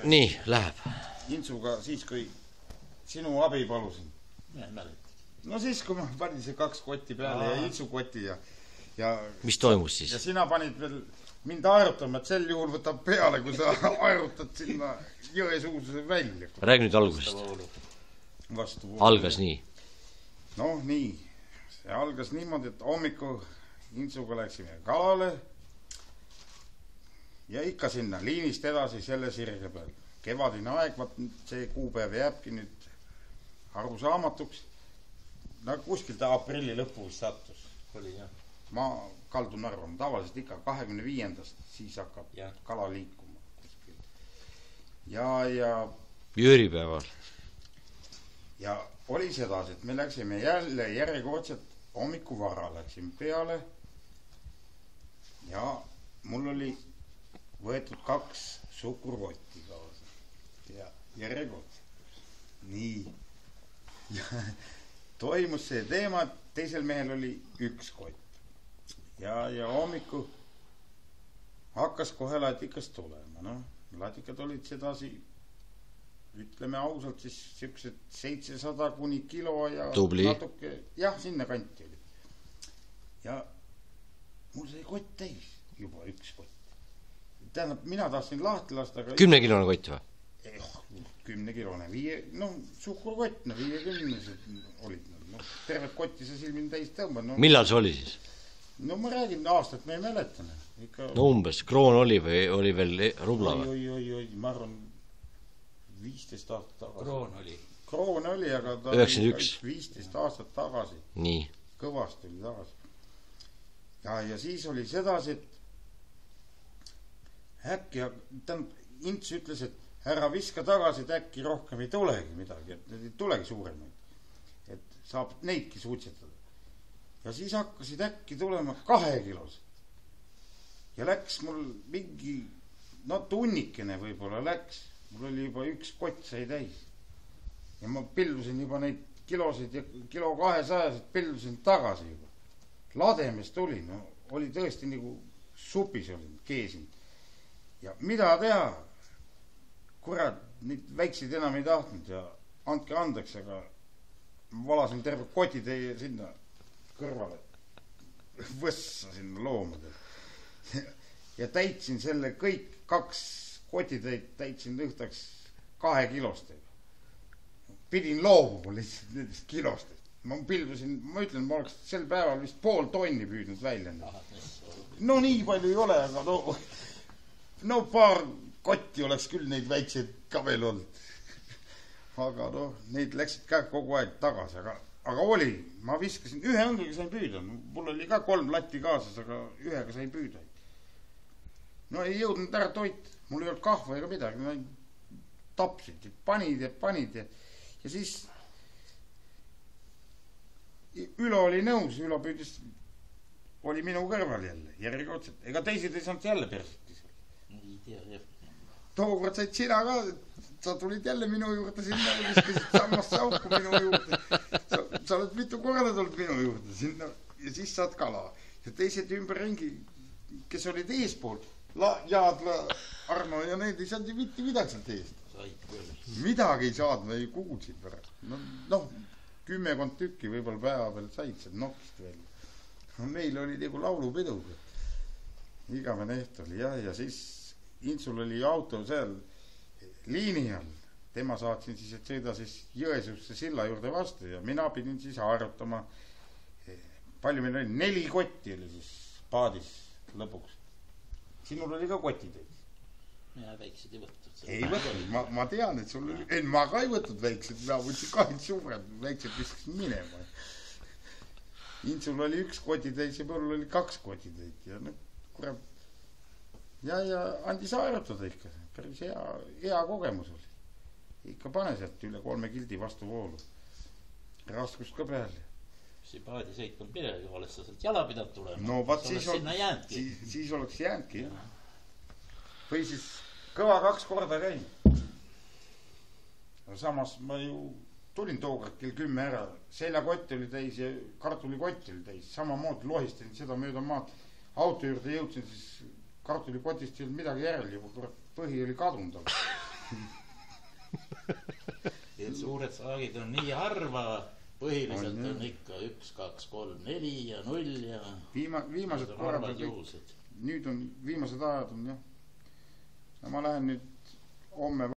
Nii, läheb. Intsuga siis, kui sinu abi palusin. No siis, kui ma panin see 2 kotti peale ja Intsu koti ja mis toimus siis? Ja sina panid veel mind aerutama, et sel juhul võtab peale, kui sa aerutad sinna jõe suususe välja. Räägi nüüd algusest. Algas nii. No nii. See algas niimoodi, et hommiku Intsuga läksime kalale ja ikka sinna liinist edasi selle sirge peal. Kevadine aeg, see kuupäev jääbki nüüd arusaamatuks. No kuskil ta aprilli lõppu sattus. Ma kaldun arvama, tavaliselt ikka 25. siis hakkab kala liikuma. Ja jõripäeval. Ja oli sedasi, et me läksime jälle järjekordselt hommiku vara läksime peale ja mul oli võetud 2 suhkurkotti kaasa ja järjekordselt. Nii. Ja toimus see teema, et teisel mehel oli 1 kott. Ja hommiku hakkas kohe latikas tulema. No, latikad olid sedasi, ütleme ausalt, siis siuksed 700 kuni kilo ja Tubli. Natuke, jah, sinna kanti oli. Ja mul sai kott täis, juba 1 kott. Tähendab, mina tahtsin lahti lasta, aga 10-kilone kott või? 10-kilone, no suhkurkott, no 50 olid. No, tervet kotti sa silmin täis tõmba. No, millal see oli siis? No ma räägin aastat, me ei mäletane. No umbes, kroon oli või oli veel rubla või? Oi, ma arvan 15 aastat tagasi. Kroon oli, aga ta 91. 15 aastat tagasi. Nii. Kõvasti oli tagasi. Ja siis oli sedasi, et äkki, Ints ütles, et härra viska tagasi, et äkki rohkem ei tulegi midagi, et ei tulegi suuremaid. Et saab neidki suutsetada. Ja siis hakkasid äkki tulema 2 kilos. Ja läks mul mingi, no tunnikene võib-olla läks. Mul oli juba 1 kott sai täis. Ja ma pildusin juba neid kilosid ja kilo 200 pildusin tagasi juba. Lademes tuli, no oli tõesti nagu supis olin, keesin. Ja mida teha? Kurat, neid väikseid enam ei tahtnud ja andke andeks, aga valasin terve koti teie sinna kõrvale. Võssa sinna loomadele. Ja täitsin selle kõik 2 kotitäit täitsin õhtaks 2 kilostega. Pidin loobuma lihtsalt nendest kilostest. Ma pildusin, ma ütlen, ma oleks sel päeval vist 0,5 tonni püüdnud välja. No nii palju ei ole, aga no paar kotti oleks küll neid väikseid ka veel olnud. Aga neid läksid ka kogu aeg tagasi, aga oli, ma viskasin, 1 õngega sain püüda. Mul oli ka 3 latti kaasas, aga 1-ga sain püüda. No ei jõudnud ära toit. Mul ei olnud kahva ega midagi. No, tapsid, panid ja siis Ülo oli nõus. Ülo püüdis, oli minu kõrval jälle, järjekordselt. Ega teised ei saanud jälle persitis. Tookord said sina ka, sa tulid jälle minu juurde sinna ja viskasid samast auku minu juurde. Sa oled mitu korda tulnud minu juurde sinna ja siis saad kala. Ja teised ümberringi, kes olid eespool, Jaadla, Arno ja need ei saanud ju mitte midagi sealt eest. Midagi ei saanud, me ei kuulsid pärast. No, 10 tükki võib-olla päeva peal said seal nokist veel. No, meil oli nagu laulupiduga. Igavene eht oli ja siis Intsul oli auto seal liini all. Tema saatsin siis, et sõida siis Jõesuusse silla juurde vastu ja mina pidin siis arutama. Palju meil oli? 4 kotti oli siis paadis lõpuks. Sinul oli ka kotitäis. Mina väiksed ei võtnud. Ei võtnud, ma tean, et sul oli, ma ka ei võtnud väiksed, ma võtsin 2 suured, väiksed viskasin minema. Intsul oli 1 kotitäis ja mul oli 2 kotitäis ja kurat. Ja andis aerutada ikka, päris hea kogemus oli. Ikka pane sealt üle 3 kildi vastu voolu. Raskust ka peal. See paadi sõit polnud midagi, oleks sa sealt jala pidanud tulema. No vaat siis oleks jäänudki. Või siis kõva 2 korda käin. Samas ma ju tulin tookord kell 10 ära. Seljakott oli täis ja kartulikott oli täis. Samamoodi lohistasin seda mööda maad. Auto juurde jõudsin, siis kartulikotist ei olnud midagi järel. Põhi oli kadunud. et suured saagid on nii harva, põhiliselt on ikka 1, 2, 3, 4 ja 0 ja viimased korrad on kõik, nüüd on viimased ajad on jah. Ja ma lähen nüüd homme